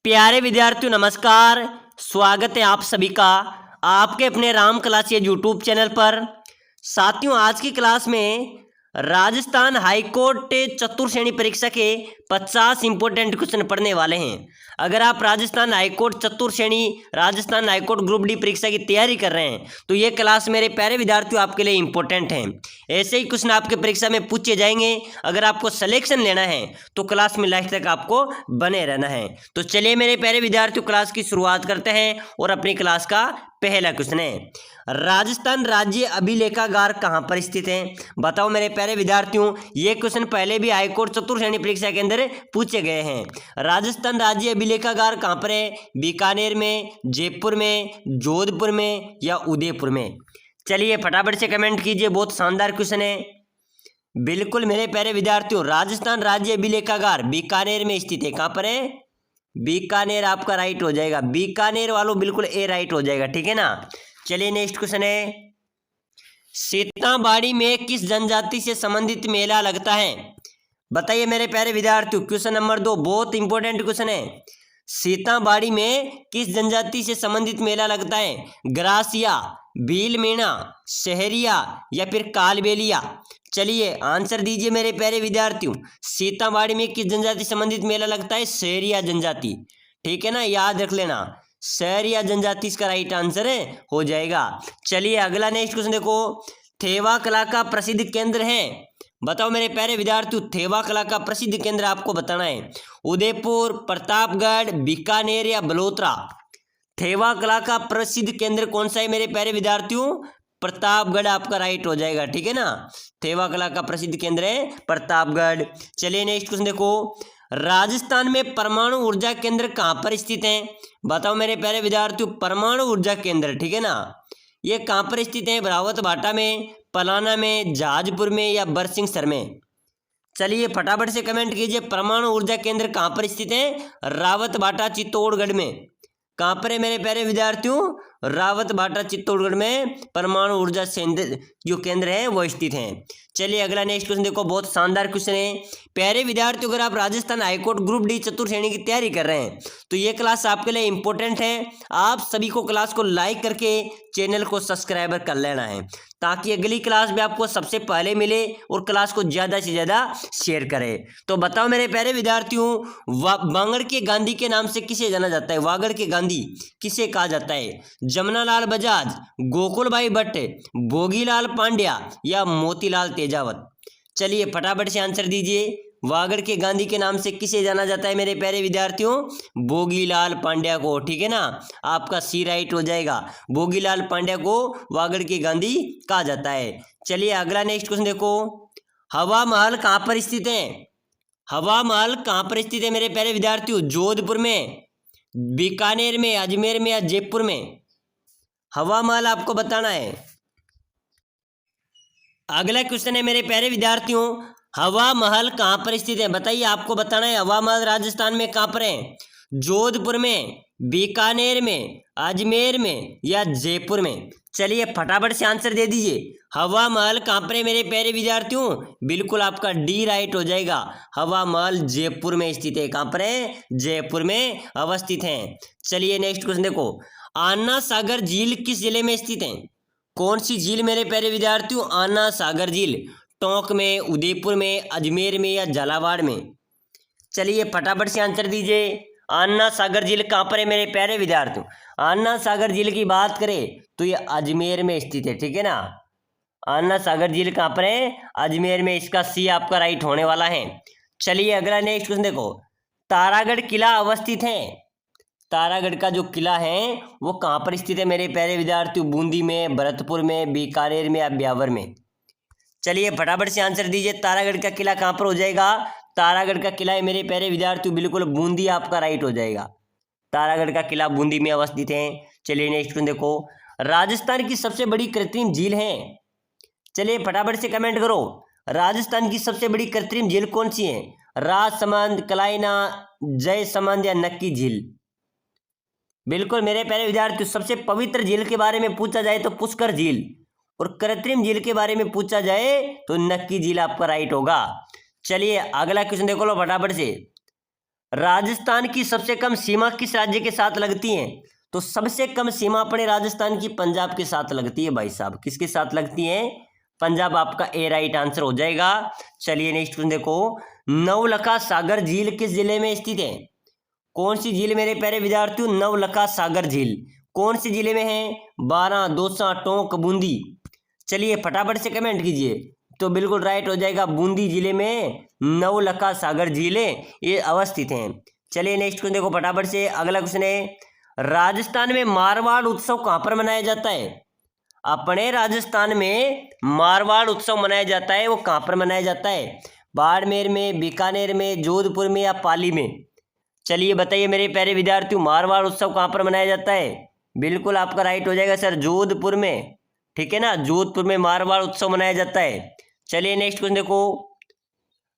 प्यारे विद्यार्थियों नमस्कार। स्वागत है आप सभी का आपके अपने राम क्लास यूट्यूब चैनल पर। साथियों आज की क्लास में राजस्थान हाईकोर्ट चतुर्थ श्रेणी परीक्षा के 50 इंपोर्टेंट क्वेश्चन पढ़ने वाले हैं। अगर आप राजस्थान हाईकोर्ट चतुर्थ श्रेणी राजस्थान हाईकोर्ट ग्रुप डी परीक्षा की तैयारी कर रहे हैं तो ये क्लास मेरे प्यारे विद्यार्थियों आपके लिए इंपॉर्टेंट है। ऐसे ही क्वेश्चन आपके परीक्षा में पूछे जाएंगे। अगर आपको सिलेक्शन लेना है तो क्लास में लास्ट तक आपको बने रहना है। तो चलिए मेरे प्यारे विद्यार्थियों क्लास की शुरुआत करते हैं और अपनी क्लास का पहला क्वेश्चन है, राजस्थान राज्य अभिलेखागार कहां पर स्थित है? बताओ मेरे प्यारे विद्यार्थियों, ये क्वेश्चन पहले भी हाईकोर्ट चतुर्थ श्रेणी परीक्षा के अंदर पूछे गए हैं। राजस्थान राज्य अभिलेखागार कहां पर है? बीकानेर में, जयपुर में, जोधपुर में या उदयपुर में? चलिए फटाफट से कमेंट कीजिए। बहुत शानदार क्वेश्चन है। बिल्कुल मेरे प्यारे विद्यार्थियों, राजस्थान राज्य अभिलेखागार बीकानेर में स्थित है। कहां पर है? बीकानेर आपका राइट हो जाएगा। बीकानेर वालों बिल्कुल ए राइट हो जाएगा, ठीक है ना। चलिए नेक्स्ट क्वेश्चन है, सीताबाड़ी में किस जनजाति से संबंधित मेला लगता है? बताइए मेरे प्यारे विद्यार्थियों। क्वेश्चन नंबर 2 बहुत इंपॉर्टेंट क्वेश्चन है। सीताबाड़ी में किस जनजाति से संबंधित मेला लगता है? ग्रासिया, भील मीणा, शहरिया या फिर कालबेलिया? चलिए आंसर दीजिए मेरे प्यारे विद्यार्थियों। सीताबाड़ी में किस जनजाति से संबंधित मेला लगता है? शहरिया जनजाति, ठीक है ना, याद रख लेना। शहरिया जनजाति इसका राइट आंसर है हो जाएगा। चलिए अगला नेक्स्ट क्वेश्चन देखो, थेवा कला का प्रसिद्ध केंद्र है। बताओ मेरे प्यारे विद्यार्थियों, थेवा कला का प्रसिद्ध केंद्र आपको बताना है। उदयपुर, प्रतापगढ़, बीकानेर या बलोत्रा? थेवा कला का प्रसिद्ध केंद्र कौन सा है मेरे प्यारे विद्यार्थियों? प्रतापगढ़ आपका राइट हो जाएगा, ठीक है ना। थेवा कला का प्रसिद्ध केंद्र है प्रतापगढ़। चलिए नेक्स्ट क्वेश्चन देखो, राजस्थान में परमाणु ऊर्जा केंद्र कहां पर स्थित है? बताओ मेरे प्यारे विद्यार्थियों, परमाणु ऊर्जा केंद्र, ठीक है ना, ये कहां पर स्थित है? रावत भाटा में, पलाना में, जहाजपुर में या बरसिंहसर में? चलिए फटाफट से कमेंट कीजिए। परमाणु ऊर्जा केंद्र कहां पर स्थित है? रावत भाटा चित्तौड़गढ़ में। कहां पर है मेरे प्यारे विद्यार्थियों? रावत भाटा चित्तौड़गढ़ में परमाणु ऊर्जा जो केंद्र है वो स्थित है। चलिए अगला नेक्स्ट क्वेश्चन देखो, बहुत शानदार क्वेश्चन है। प्यारे विद्यार्थियों, अगर आप राजस्थान हाईकोर्ट ग्रुप डी चतुर्थ श्रेणी की तैयारी कर रहे हैं तो ये क्लास आपके लिए इंपॉर्टेंट है। आप सभी को क्लास को लाइक करके चैनल को सब्सक्राइबर कर लेना है ताकि अगली क्लास भी आपको सबसे पहले मिले और क्लास को ज़्यादा से ज़्यादा शेयर करें। तो बताओ मेरे प्यारे विद्यार्थियों, वागड़ के गांधी के नाम से किसे जाना जाता है? वागड़ के गांधी किसे कहा जाता है? जमनालाल बजाज, गोकुल भाई भट्ट, भोगीलाल पांड्या या मोतीलाल तेजावत? चलिए फटाफट से आंसर दीजिए। वागड़ के गांधी के नाम से किसे जाना जाता है मेरे प्यारे विद्यार्थियों? भोगीलाल पांड्या को, ठीक है ना, आपका सी राइट हो जाएगा। भोगीलाल पांड्या को वागड़ के गांधी कहा जाता है। चलिए अगला नेक्स्ट क्वेश्चन देखो, हवा महल कहां पर स्थित है? हवा महल कहां पर स्थित है मेरे प्यारे विद्यार्थियों? जोधपुर में, बीकानेर में, अजमेर में या जयपुर में? हवा महल आपको बताना है। अगला क्वेश्चन है मेरे प्यारे विद्यार्थियों, हवा महल कहां पर स्थित है? बताइए, आपको बताना है हवा महल राजस्थान में कहां पर है? जोधपुर में, बीकानेर में, अजमेर में या जयपुर में? चलिए फटाफट से आंसर दे दीजिए। हवा महल कहां पर है मेरे प्यारे विद्यार्थियों? बिल्कुल आपका डी राइट हो जाएगा। हवा महल जयपुर में स्थित है। कहां पर है? जयपुर में अवस्थित है। चलिए नेक्स्ट क्वेश्चन देखो, आना सागर झील किस जिले में स्थित है? कौन सी झील मेरे प्यारे विद्यार्थियों? आना सागर झील टोंक में, उदयपुर में, अजमेर में या झालावाड़ में? चलिए फटाफट से आंसर दीजिए। आना सागर झील कहाँ पर है मेरे प्यारे विद्यार्थियों? आना सागर झील की बात करें तो ये अजमेर में स्थित है, ठीक है ना। आना सागर झील कहाँ पर है? अजमेर में। इसका सी आपका राइट होने वाला है। चलिए अगला नेक्स्ट क्वेश्चन देखो, तारागढ़ किला अवस्थित है। तारागढ़ का जो किला है वो कहाँ पर स्थित है मेरे प्यारे विद्यार्थियों? बूंदी में, भरतपुर में, बीकानेर में या ब्यावर में? चलिए फटाफट से आंसर दीजिए। तारागढ़ का किला कहाँ पर हो जाएगा? तारागढ़ का किला है मेरे प्यारे विद्यार्थियों बिल्कुल बूंदी आपका राइट हो जाएगा। तारागढ़ का किला बूंदी में अवस्थित है। चलिए नेक्स्ट क्वेश्चन देखो, राजस्थान की सबसे बड़ी कृत्रिम झील है। चलिए फटाफट से कमेंट करो, राजस्थान की सबसे बड़ी कृत्रिम झील कौन सी है? राजसमंद, कलाइना, जयसमंद या नक्की झील? बिल्कुल मेरे प्यारे विद्यार्थियों, सबसे पवित्र झील के बारे में पूछा जाए तो पुष्कर झील, और कृत्रिम झील के बारे में पूछा जाए तो नक्की झील आपका राइट होगा। चलिए अगला क्वेश्चन देखो लो फटाफट से, राजस्थान की सबसे कम सीमा किस राज्य के साथ लगती है? तो सबसे कम सीमा अपने राजस्थान की पंजाब के साथ लगती है भाई साहब। किसके साथ लगती है? पंजाब। आपका ए राइट आंसर हो जाएगा। चलिए नेक्स्ट क्वेश्चन देखो, नवलखा सागर झील किस जिले में स्थित है? कौन सी झील मेरे प्यारे विद्यार्थियों? नवलखा सागर झील कौन सी जिले में है? बारां, दौसा, टोंक, बूंदी। चलिए फटाफट से कमेंट कीजिए। तो बिल्कुल राइट हो जाएगा, बूंदी जिले में नवलखा सागर झीलें ये अवस्थित हैं। चलिए नेक्स्ट क्वेश्चन देखो फटाफट से। अगला क्वेश्चन है, राजस्थान में मारवाड़ उत्सव कहाँ पर मनाया जाता है? अपने राजस्थान में मारवाड़ उत्सव मनाया जाता है, वो कहाँ पर मनाया जाता है? बाड़मेर में, बीकानेर में, जोधपुर में या पाली में? चलिए बताइए मेरे प्यारे विद्यार्थियों, मारवाड़ उत्सव कहाँ पर मनाया जाता है? बिल्कुल आपका राइट हो जाएगा सर, जोधपुर में। ठीक है ना, जोधपुर में मारवाड़ उत्सव मनाया जाता है। चलिए नेक्स्ट क्वेश्चन देखो,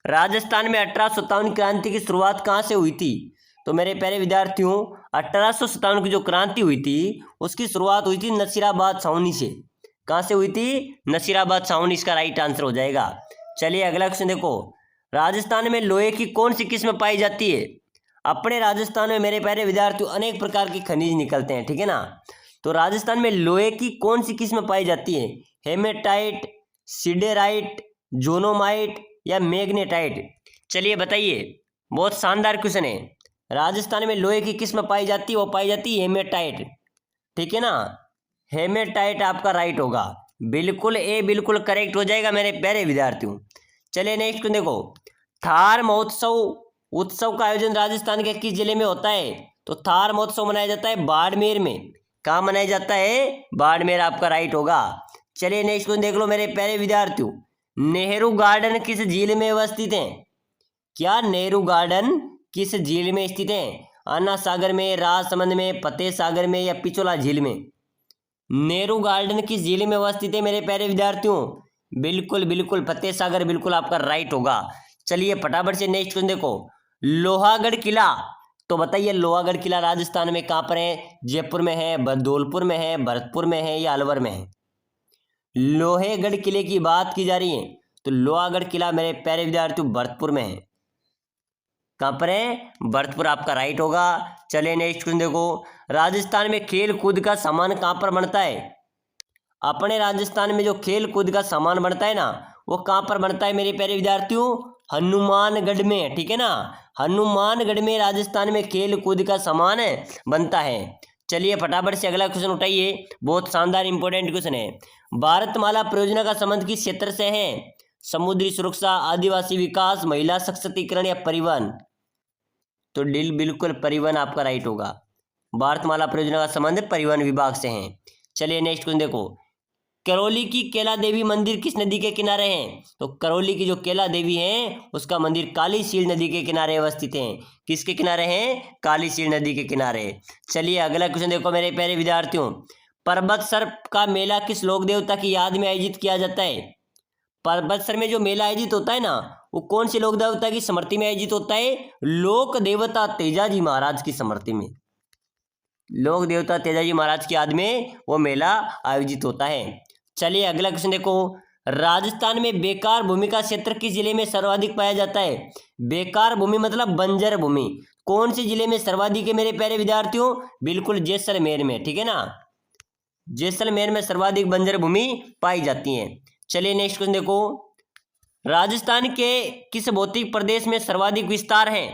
राजस्थान में 1857 क्रांति की शुरुआत कहाँ से हुई थी? तो मेरे प्यारे विद्यार्थियों, 1857 की जो क्रांति हुई थी उसकी शुरुआत हुई थी नसीराबाद छावनी से। कहाँ से हुई थी? नसीराबाद छावनी, इसका राइट आंसर हो जाएगा। चलिए अगला क्वेश्चन देखो, राजस्थान में लोहे की कौन सी किस्म पाई जाती है? अपने राजस्थान में मेरे प्यारे विद्यार्थियों अनेक प्रकार के खनिज निकलते हैं, ठीक है ना। तो राजस्थान में लोहे की कौन सी किस्म पाई जाती है? हेमेटाइट, सिडेराइट, जोनोमाइट या मैग्नेटाइट? चलिए बताइए, बहुत शानदार क्वेश्चन है। राजस्थान में लोहे की किस्म पाई जाती है, वो पाई जाती है हेमेटाइट, ठीक है ना। हेमेटाइट आपका राइट होगा, बिल्कुल ए बिल्कुल करेक्ट हो जाएगा मेरे प्यारे विद्यार्थियों। चलिए नेक्स्ट देखो, थार उत्सव का आयोजन राजस्थान के किस जिले में होता है? तो थार महोत्सव मनाया जाता है बाड़मेर में। कहाँ मनाया जाता है? बाड़मेर, आपका राइट होगा। चलिए नेक्स्ट क्वेश्चन देख लो मेरे प्यारे विद्यार्थियों, नेहरू गार्डन किस झील में अवस्थित है? क्या नेहरू गार्डन किस झील में स्थित है? अन्ना सागर में, राजसमंद में, फतेह सागर में या पिछोला झील में? नेहरू गार्डन किस झील में अवस्थित है मेरे प्यारे विद्यार्थियों? बिल्कुल बिल्कुल फतेह सागर, बिल्कुल आपका राइट होगा। चलिए फटाफट से नेक्स्ट क्वेश्चन देखो, लोहागढ़ किला, तो बताइए लोहागढ़ किला राजस्थान में कहाँ पर है? जयपुर में है, धौलपुर में है, भरतपुर में है या अलवर में है? लोहेगढ़ किले की बात की जा रही है, तो लोहागढ़ किला मेरे प्यारे विद्यार्थियों भरतपुर में है। कहाँ पर है? भरतपुर, आपका राइट होगा। चलिए नेक्स्ट क्वेश्चन देखो, राजस्थान में खेल कूद का सामान कहाँ पर बनता है? अपने राजस्थान में जो खेल कूद का सामान बनता है ना, वो कहाँ पर बनता है मेरे प्यारे विद्यार्थियों? हनुमानगढ़ में, ठीक है ना। हनुमानगढ़ में राजस्थान में खेल कूद का सामान बनता है। चलिए फटाफट से अगला क्वेश्चन उठाइए, बहुत शानदार इंपॉर्टेंट क्वेश्चन है। भारतमाला परियोजना का संबंध किस क्षेत्र से है? समुद्री सुरक्षा, आदिवासी विकास, महिला सशक्तिकरण या परिवहन? तो बिल्कुल परिवहन आपका राइट होगा। भारतमाला परियोजना का संबंध परिवहन विभाग से है। चलिए नेक्स्ट क्वेश्चन देखो, करौली की कैला देवी मंदिर किस नदी के किनारे हैं? तो करौली की जो कैला देवी है उसका मंदिर कालीसील नदी के किनारे अवस्थित है। किसके किनारे हैं? कालीसील नदी के किनारे। चलिए अगला क्वेश्चन देखो मेरे प्यारे विद्यार्थियों, पर्वत सर्प का मेला किस लोक देवता की याद में आयोजित किया जाता है? पर्वत सर में जो मेला आयोजित होता है ना, वो कौन से लोक देवता की स्मृति में आयोजित होता है? लोक देवता तेजाजी महाराज की स्मृति में। लोक देवता तेजाजी महाराज की याद में वो मेला आयोजित होता है। चलिए अगला क्वेश्चन देखो, राजस्थान में बेकार भूमि का क्षेत्र किस जिले में सर्वाधिक पाया जाता है? बेकार भूमि मतलब बंजर भूमि, कौन से जिले में सर्वाधिक है मेरे प्यारे विद्यार्थियों? बिल्कुल जैसलमेर में, ठीक है ना। जैसलमेर में सर्वाधिक बंजर भूमि पाई जाती है। चलिए नेक्स्ट क्वेश्चन देखो, राजस्थान के किस भौतिक प्रदेश में सर्वाधिक विस्तार है?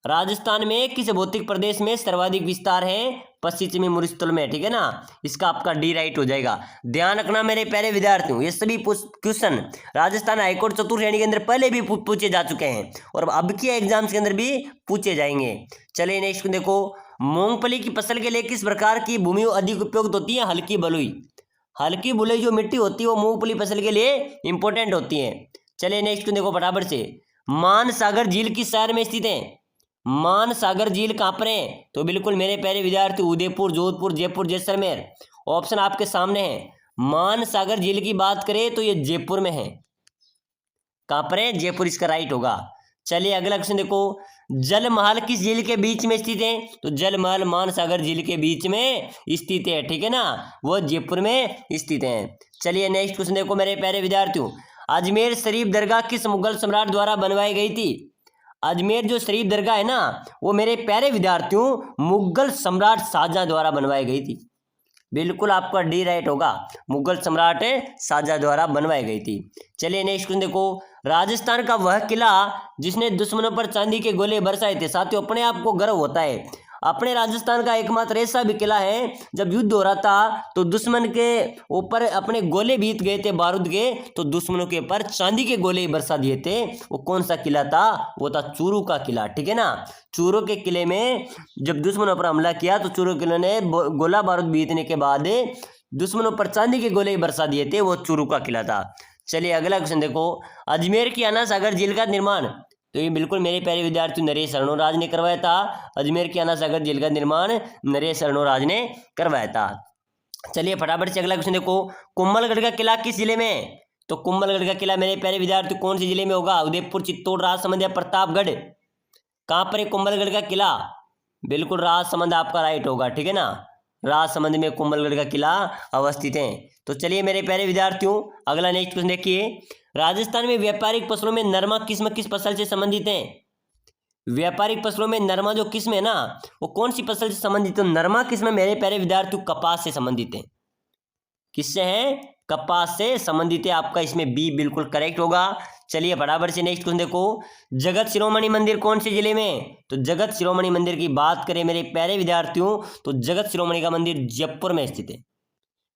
राजस्थान में किस भौतिक प्रदेश में सर्वाधिक विस्तार है? पश्चिमी मरुस्थल में, ठीक है ना। इसका आपका डी राइट हो जाएगा। ध्यान रखना मेरे प्यारे विद्यार्थियों, ये सभी क्वेश्चन राजस्थान हाईकोर्ट चतुर्थ श्रेणी के अंदर पहले भी पूछे जा चुके हैं और अब के एग्जाम्स के अंदर भी पूछे जाएंगे। चलिए नेक्स्ट देखो, मूंगफली की फसल के लिए किस प्रकार की भूमि अधिक उपयुक्त होती है? हल्की बलुई। हल्की बलुई जो मिट्टी होती है वो मूंगफली फसल के लिए इंपॉर्टेंट होती है। चलिए नेक्स्ट देखो फटाफट से, मानसागर झील किस शहर में स्थित है? मानसागर झील कहाँ पर है? तो बिल्कुल मेरे प्यारे विद्यार्थी उदयपुर, जोधपुर, जयपुर, जैसलमेर। ऑप्शन आपके सामने है। मानसागर झील की बात करें तो ये जयपुर में है। कहाँ पर है? जयपुर, इसका राइट होगा। चलिए अगला क्वेश्चन देखो, जल महल किस झील के बीच में स्थित है? तो जल महल मानसागर झील के बीच में स्थित है, ठीक है ना, वो जयपुर में स्थित है। चलिए नेक्स्ट क्वेश्चन देखो मेरे प्यारे विद्यार्थियों, अजमेर शरीफ दरगाह किस मुगल सम्राट द्वारा बनवाई गई थी? अजमेर जो शरीफ दरगाह है ना, वो मेरे प्यारे विद्यार्थियों मुगल सम्राट शाहजहां द्वारा बनवाई गई थी। बिल्कुल आपका डी राइट होगा, मुगल सम्राट शाहजहां द्वारा बनवाई गई थी। चलिए नेक्स्ट क्वेश्चन देखो, राजस्थान का वह किला जिसने दुश्मनों पर चांदी के गोले बरसाए थे। साथियों अपने आप को गर्व होता है, अपने राजस्थान का एकमात्र ऐसा भी किला है जब युद्ध हो रहा था तो दुश्मन के ऊपर अपने गोले बीत गए थे बारूद के, तो दुश्मनों के ऊपर चांदी के गोले ही बरसा दिए थे। वो कौन सा किला था? वो था चूरू का किला, ठीक है ना। चूरू के किले में जब दुश्मनों पर हमला किया तो चूरू किले ने गोला बारूद बीतने के बाद दुश्मनों पर चांदी के गोले ही बरसा दिए थे, वो चूरू का किला था। चलिए अगला क्वेश्चन देखो, अजमेर की आना सागर झील का निर्माण, तो ये बिल्कुल मेरे प्यारे विद्यार्थी नरेश अर्णोराज ने करवाया था। अजमेर की आना सागर झील का निर्माण नरेश अर्णोराज ने करवाया था। चलिए फटाफट से अगला क्वेश्चन देखो, कुंभलगढ़ का किला किस जिले में है? तो कुंभलगढ़ का किला मेरे प्यारे विद्यार्थी कौन से जिले में होगा? उदयपुर, चित्तौड़, राजसमंद या प्रतापगढ़? कहाँ पर है कुंभलगढ़ का किला? बिल्कुल राजसमंद आपका राइट होगा, ठीक है ना। राजसमंद में कुंभलगढ़ का किला अवस्थित है। तो चलिए मेरे प्यारे विद्यार्थियों अगला नेक्स्ट क्वेश्चन देखिए, राजस्थान में व्यापारिक फसलों में नरमा किस्म किस फसल से संबंधित है? व्यापारिक फसलों में नरमा जो किस्म है ना, वो कौन सी फसल से संबंधित है? नरमा किस्म मेरे प्यारे विद्यार्थियों कपास से संबंधित है। किससे है? कपास से संबंधित है। आपका इसमें बी बिल्कुल करेक्ट होगा। चलिए फटाफट से नेक्स्ट क्वेश्चन देखो, जगत शिरोमणि मंदिर कौन से जिले में? तो जगत शिरोमणि मंदिर की बात करें मेरे प्यारे विद्यार्थियों तो जगत शिरोमणि का मंदिर जयपुर में स्थित है।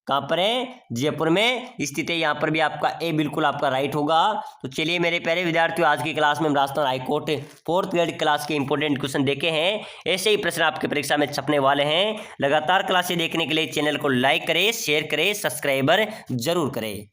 कहाँ पर है? जयपुर में स्थित है। यहाँ पर भी आपका ए बिल्कुल आपका राइट होगा। तो चलिए मेरे प्यारे विद्यार्थियों आज की क्लास में हम Rajasthan high court 4th grade class के इंपॉर्टेंट क्वेश्चन देखे हैं। ऐसे ही प्रश्न आपके परीक्षा में छपने वाले हैं। लगातार क्लासें देखने के लिए चैनल को लाइक करें, शेयर करें, सब्सक्राइबर जरूर करें।